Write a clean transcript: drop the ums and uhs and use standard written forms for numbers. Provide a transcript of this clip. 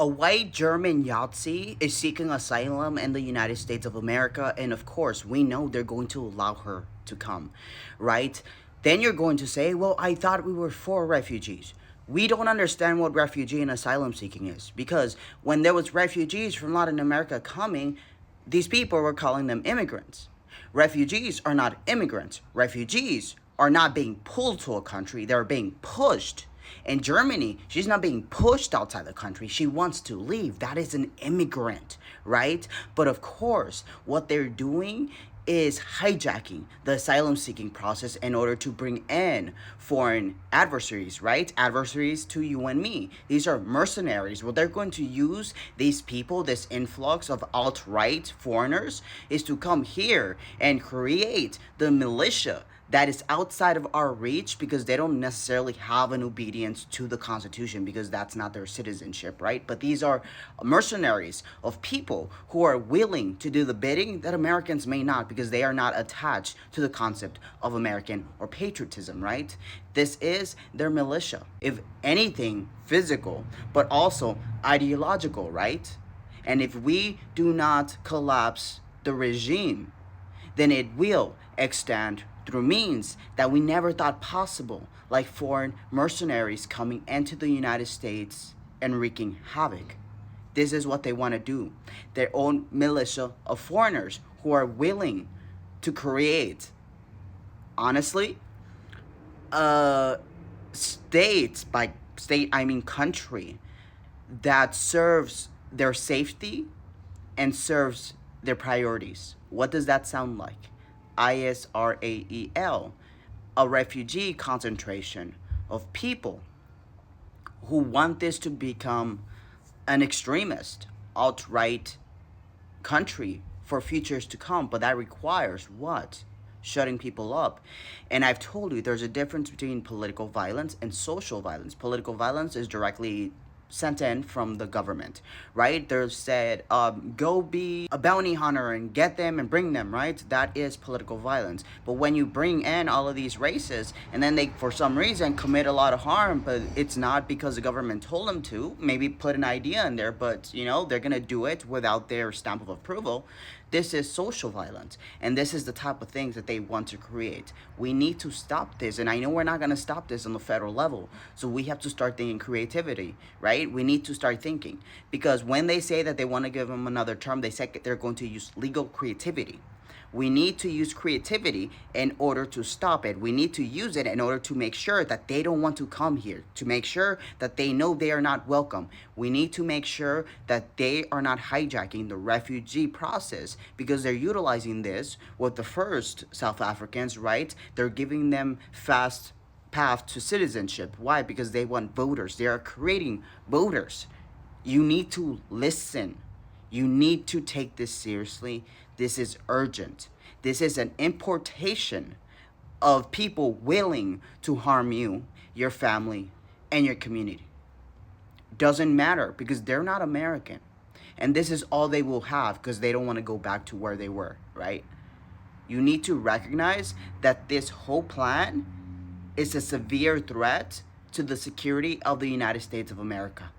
A white German Yahtzee is seeking asylum in the United States of America, and of course, we know they're going to allow her to come, right? Then you're going to say, well, I thought we were for refugees. We don't understand what refugee and asylum seeking is, because when there was refugees from Latin America coming, these people were calling them immigrants. Refugees are not immigrants. Refugees are not being pulled to a country, they're being pushed. In Germany, she's not being pushed outside the country. She wants to leave. That is an immigrant, right? But of course, what they're doing is hijacking the asylum seeking process in order to bring in foreign adversaries, right? Adversaries to you and me. These are mercenaries. What they're going to use these people, this influx of alt-right foreigners, is to come here and create the militia that is outside of our reach, because they don't necessarily have an obedience to the Constitution, because that's not their citizenship, right? But these are mercenaries of people who are willing to do the bidding that Americans may not, because they are not attached to the concept of American or patriotism, right? This is their militia. If anything, physical, but also ideological, right? And if we do not collapse the regime, then it will extend through means that we never thought possible, like foreign mercenaries coming into the United States and wreaking havoc. This is what they want to do. Their own militia of foreigners who are willing to create, honestly, a state, by state I mean country, that serves their safety and serves their priorities. What does that sound like? Israel, a refugee concentration of people who want this to become an extremist, alt-right country for futures to come. But that requires what? Shutting people up. And I've told you there's a difference between political violence and social violence. Political violence is directly sent in from the government, right? They're said, go be a bounty hunter and get them and bring them, right? That is political violence. But when you bring in all of these races and then they, for some reason, commit a lot of harm, but it's not because the government told them to, maybe put an idea in there, but they're gonna do it without their stamp of approval. This is social violence, and this is the type of things that they want to create. We need to stop this, and I know we're not going to stop this on the federal level, so we have to start thinking creativity, right? We need to start thinking, because when they say that they want to give them another term, they say they're going to use legal creativity. We need to use creativity in order to stop it. We need to use it in order to make sure that they don't want to come here, to make sure that they know they are not welcome. We need to make sure that they are not hijacking the refugee process, because they're utilizing this with the first South Africans, right? They're giving them fast path to citizenship. Why? Because they want voters. They are creating voters. You need to listen. You need to take this seriously. This is urgent. This is an importation of people willing to harm you, your family, and your community. Doesn't matter, because they're not American. And this is all they will have, because they don't want to go back to where they were, right? You need to recognize that this whole plan is a severe threat to the security of the United States of America.